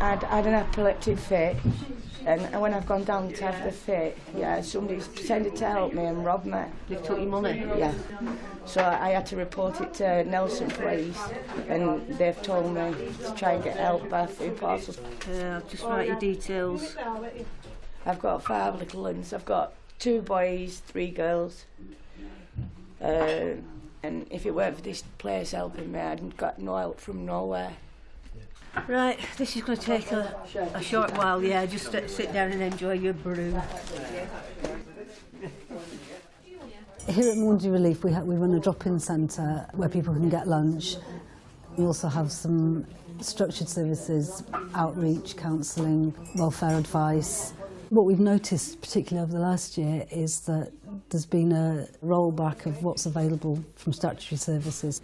I'd had an epileptic fit, and when I've gone down to have the fit, yeah, somebody's pretended to help me and robbed me. They took your money? Yeah. So I had to report it to Nelson Police, and they've told me to try and get help by through parcels. I'll just write your details. I've got 5 little ones. I've got 2 boys, 3 girls. And if it weren't for this place helping me, I'd got no help from nowhere. Right, this is going to take a short while, yeah, just sit down and enjoy your brew. Here at Maundy Relief we run a drop-in centre where people can get lunch. We also have some structured services, outreach, counselling, welfare advice. What we've noticed, particularly over the last year, is that there's been a rollback of what's available from statutory services.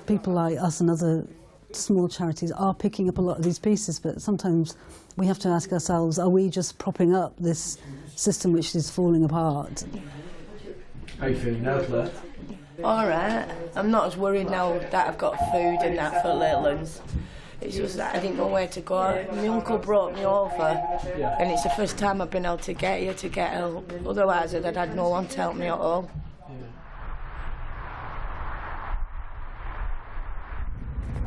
People like us and other small charities are picking up a lot of these pieces, but sometimes we have to ask ourselves, are we just propping up this system which is falling apart? How are you feeling now, Claire? All right. I'm not as worried now that I've got food and that for little ones. It's just that I didn't know where to go. My uncle brought me over, and it's the first time I've been able to get here to get help. Otherwise, I'd had no one to help me at all.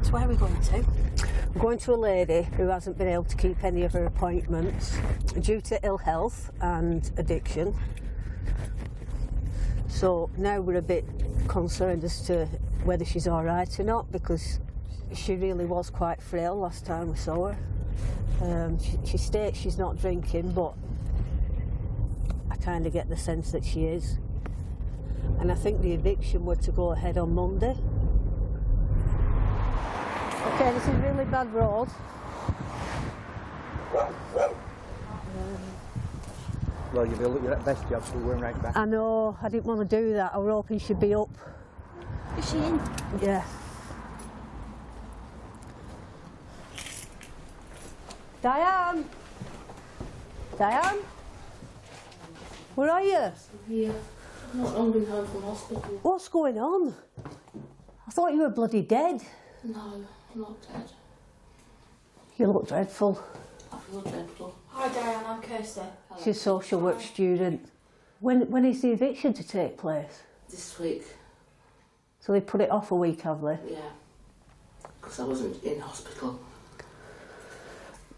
So where are we going to? We're going to a lady who hasn't been able to keep any of her appointments due to ill health and addiction. So now we're a bit concerned as to whether she's all right or not, because she really was quite frail last time we saw her. She states she's not drinking, but I kind of get the sense that she is. And I think the eviction were to go ahead on Monday. Okay, this is really bad road. Well, you've looked at best job, so we're right back. I know, I didn't want to do that. I was hoping she'd be up. Is she in? Yeah. Diane! Diane? Where are you? Yeah. I've not long been home from hospital. What's going on? I thought you were bloody dead. No, I'm not dead. You look dreadful. I feel dreadful. Hi Diane, I'm Kirsty. She's a social work student. When is the eviction to take place? This week. So they put it off a week, have they? Yeah. Because I wasn't in hospital.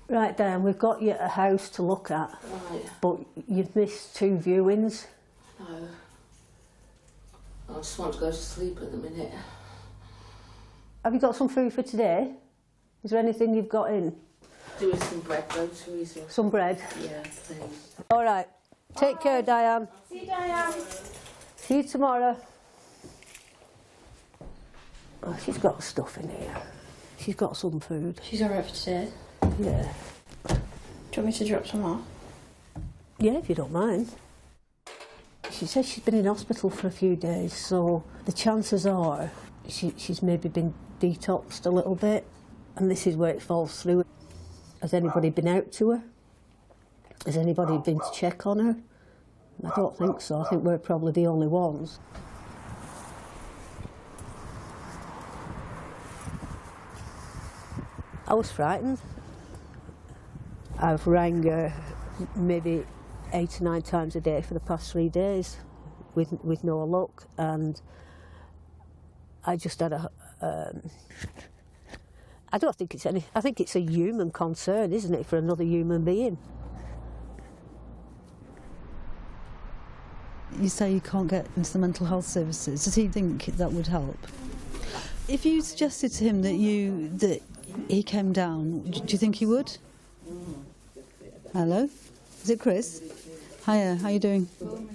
Right, Diane, we've got you a house to look at. Right. But you've missed 2 viewings. No. I just want to go to sleep at the minute. Have you got some food for today? Is there anything you've got in? Do with some bread though, Teresa. Some bread? Yeah, please. All right. Take care, Diane. See you, Diane. See you tomorrow. Oh, she's got stuff in here. She's got some food. She's alright for today. Yeah. Do you want me to drop some off? Yeah, if you don't mind. She says she's been in hospital for a few days, so the chances are she's maybe been detoxed a little bit, and this is where it falls through. Has anybody been out to her? Has anybody been to check on her? I don't think so. I think we're probably the only ones. I was frightened. I've rang her maybe 8 or 9 times a day for the past 3 days with no luck, and I just had I don't think it's I think it's a human concern, isn't it, for another human being? You say you can't get into the mental health services. Does he think that would help? If you suggested to him that he came down, do you think he would? Hello? Is it Chris? Hiya, how you doing?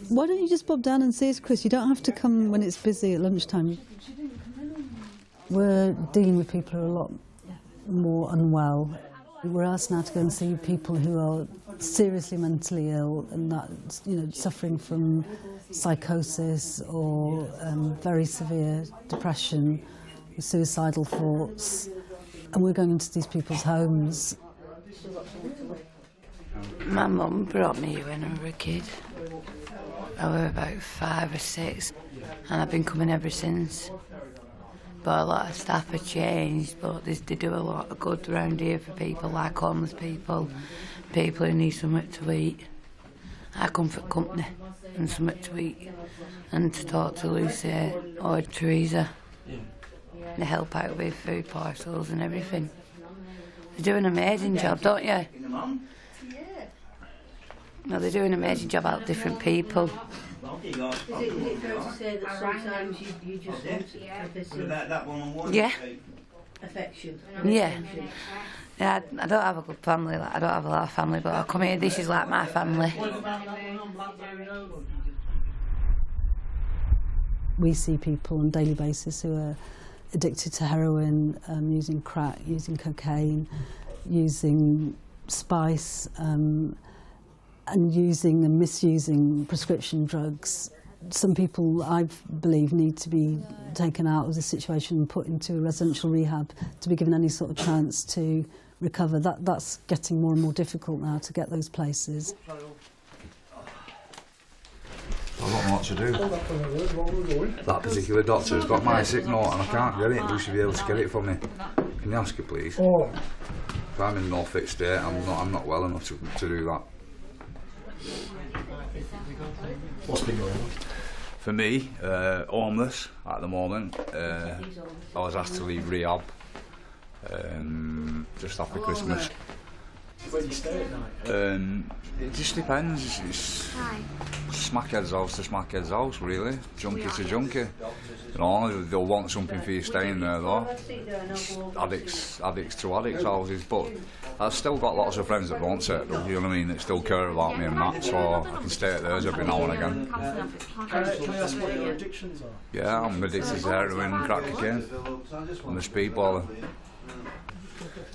Why don't you just bob down and see us, Chris? You don't have to come when it's busy at lunchtime. We're dealing with people who are a lot more unwell. We're asked now to go and see people who are seriously mentally ill and that, suffering from psychosis or very severe depression, suicidal thoughts. And we're going into these people's homes. My mum brought me here when I was a kid. I was about 5 or 6, and I've been coming ever since. but a lot of staff have changed, but they do a lot of good around here for people like homeless people, people who need something to eat. I come for company and something to eat, and to talk to Lucy or Teresa. They help out with food parcels and everything. They do an amazing job, don't you? No, they do an amazing job out of different people. Is it fair to say that sometimes you just want a bit of Yeah. affection? Yeah. Yeah, I don't have a good family, like, I don't have a lot of family, but I come here, this is like my family. We see people on a daily basis who are addicted to heroin, using crack, using cocaine, using spice, and using and misusing prescription drugs. Some people, I believe, need to be taken out of the situation and put into a residential rehab to be given any sort of chance to recover. That's getting more and more difficult now to get those places. I've got much to do. That particular doctor has got my sick note and I can't get it. You should be able to get it for me. Can you ask her, please? If I'm in no fit state, I'm not well enough to do that. What's been going on? For me, homeless at the moment. I was asked to leave rehab just after Christmas. Where do you stay at night? It just depends. It's smackhead's house to smackhead's house, really. Junkie to junkie. You know, they'll want something for you staying there, though. Addicts to addicts houses, but I've still got lots of friends that won't say it, though, you know what I mean, that still care about me and that, so I can stay at theirs every now and again. Can I ask what your addictions are? Yeah, I'm addicted to heroin and crack cocaine. I'm a speedballer.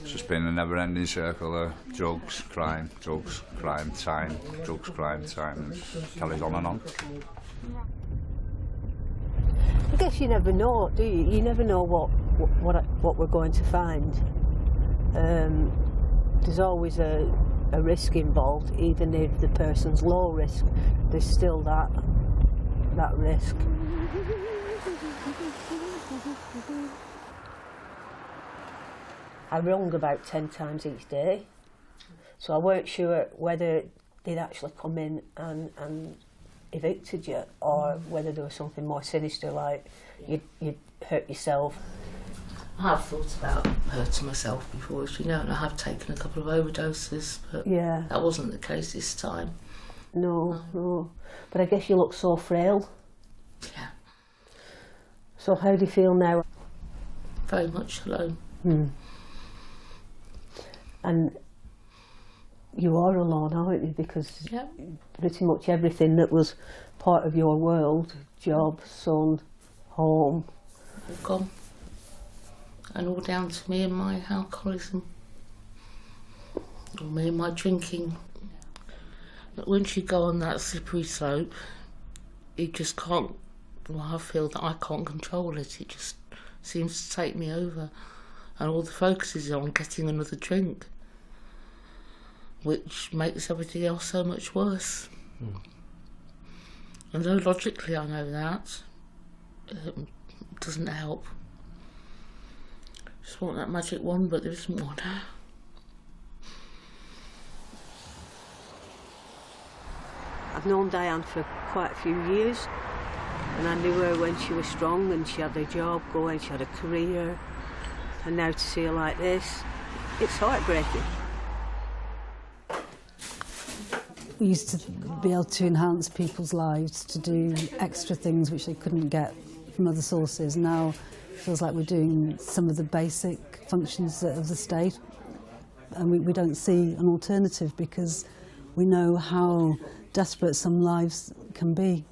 It's just been a never-ending circle of drugs, crime, time, drugs, crime, time. It carries on and on. I guess you never know, do you? You never know what we're going to find. There's always a risk involved, even if the person's low risk. There's still that risk. I rung about 10 times each day, so I weren't sure whether they'd actually come in and evicted you, or whether there was something more sinister, like you'd hurt yourself. I have thought about hurting myself before, as you know, and I have taken a couple of overdoses, but Yeah. that wasn't the case this time. No. But I guess you look so frail. Yeah, So how do you feel now? very much alone. And you are alone, aren't you? Because Yep. pretty much everything that was part of your world, job, son, home, All gone. And all down to me and my alcoholism. Or me and my drinking. But once you go on that slippery slope, you just can't, well, I feel that I can't control it. It just seems to take me over. And all the focus is on getting another drink, which makes everything else so much worse. And though logically I know that, it doesn't help. Just want that magic wand, but there isn't one. I've known Diane for quite a few years, and I knew her when she was strong and she had a job going, she had a career, and now to see her like this, it's heartbreaking. We used to be able to enhance people's lives, to do extra things which they couldn't get from other sources. Now it feels like we're doing some of the basic functions of the state, and we don't see an alternative because we know how desperate some lives can be.